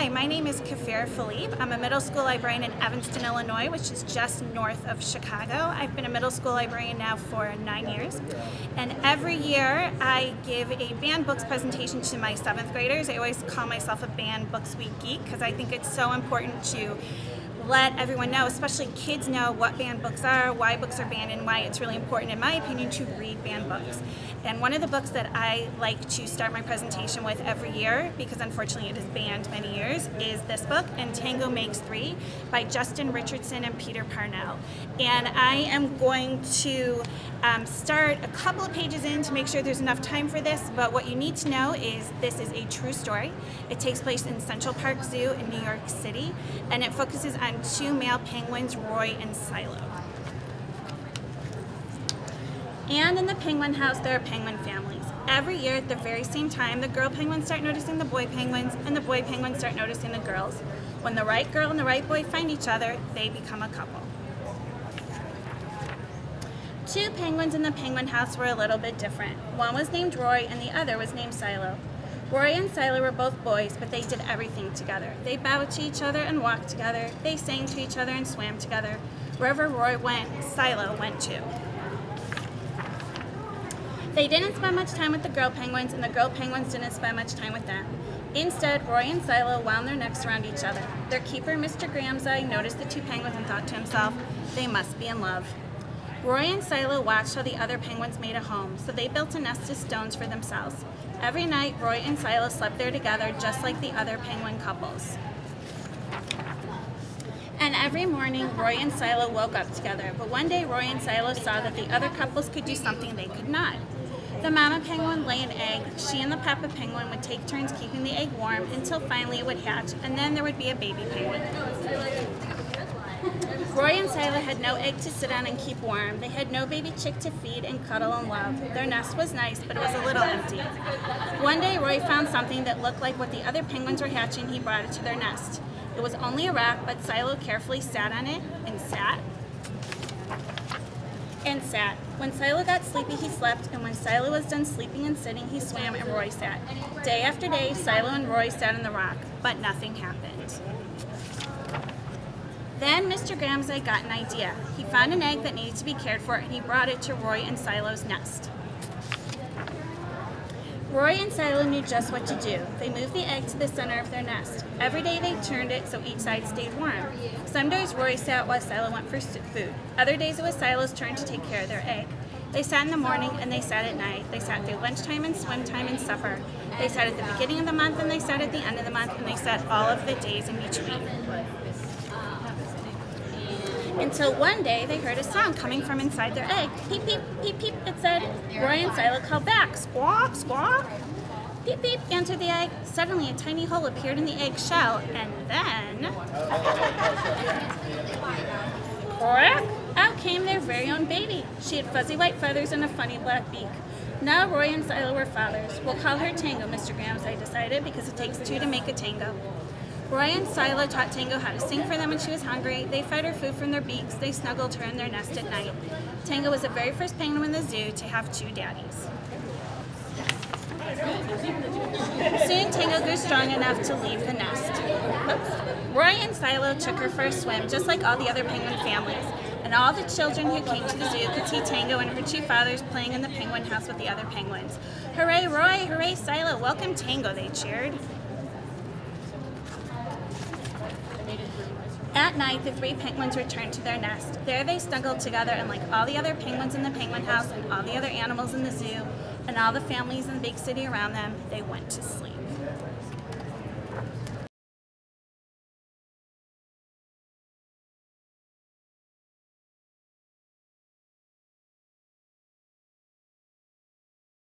Hi, my name is Kefira Philippe. I'm a middle school librarian in Evanston, Illinois, which is just north of Chicago. I've been a middle school librarian now for 9 years. And every year I give a banned books presentation to my 7th graders. I always call myself a banned books week geek because I think it's so important to let everyone know, especially kids, know what banned books are, why books are banned, and why it's really important, in my opinion, to read banned books. And one of the books that I like to start my presentation with every year, because unfortunately it is banned many years, is this book, And Tango Makes Three, by Justin Richardson and Peter Parnell. And I am going to start a couple of pages in to make sure there's enough time for this, but what you need to know is this is a true story. It takes place in Central Park Zoo in New York City, and it focuses on 2 male penguins, Roy and Silo. And in the penguin house, there are penguin families. Every year at the very same time, the girl penguins start noticing the boy penguins, and the boy penguins start noticing the girls. When the right girl and the right boy find each other, they become a couple. 2 penguins in the penguin house were a little bit different. One was named Roy and the other was named Silo. Roy and Silo were both boys, but they did everything together. They bowed to each other and walked together. They sang to each other and swam together. Wherever Roy went, Silo went too. They didn't spend much time with the girl penguins, and the girl penguins didn't spend much time with them. Instead, Roy and Silo wound their necks around each other. Their keeper, Mr. Gramsci, noticed the 2 penguins and thought to himself, they must be in love. Roy and Silo watched how the other penguins made a home, so they built a nest of stones for themselves. Every night, Roy and Silo slept there together, just like the other penguin couples. And every morning, Roy and Silo woke up together, but one day Roy and Silo saw that the other couples could do something they could not. The mama penguin lay an egg. She and the papa penguin would take turns keeping the egg warm until finally it would hatch, and then there would be a baby penguin. Roy and Silo had no egg to sit on and keep warm. They had no baby chick to feed and cuddle and love. Their nest was nice, but it was a little empty. One day, Roy found something that looked like what the other penguins were hatching. He brought it to their nest. It was only a rock, but Silo carefully sat on it and sat and sat. When Silo got sleepy, he slept, and when Silo was done sleeping and sitting, he swam and Roy sat. Day after day, Silo and Roy sat on the rock, but nothing happened. Then Mr. Gramsci got an idea. He found an egg that needed to be cared for, and he brought it to Roy and Silo's nest. Roy and Silo knew just what to do. They moved the egg to the center of their nest. Every day they turned it so each side stayed warm. Some days Roy sat while Silo went for food. Other days it was Silo's turn to take care of their egg. They sat in the morning and they sat at night. They sat through lunchtime and swim time and supper. They sat at the beginning of the month and they sat at the end of the month, and they sat all of the days in between. Until one day they heard a sound coming from inside their egg. Peep, peep, peep, peep, it said. Roy and Silo called back. Squawk, squawk. Peep, peep, answered the egg. Suddenly a tiny hole appeared in the egg shell, and then crack! Out came their very own baby. She had fuzzy white feathers and a funny black beak. Now Roy and Silo were fathers. We'll call her Tango, Mr. Gramsci decided, because it takes 2 to make a tango. Roy and Silo taught Tango how to sing for them when she was hungry. They fed her food from their beaks. They snuggled her in their nest at night. Tango was the very first penguin in the zoo to have 2 daddies. Soon Tango grew strong enough to leave the nest. Oops. Roy and Silo took her for a swim, just like all the other penguin families. And all the children who came to the zoo could see Tango and her 2 fathers playing in the penguin house with the other penguins. Hooray, Roy! Hooray, Silo! Welcome, Tango, they cheered. At night, the 3 penguins returned to their nest. There they snuggled together, and like all the other penguins in the penguin house and all the other animals in the zoo and all the families in the big city around them, they went to sleep.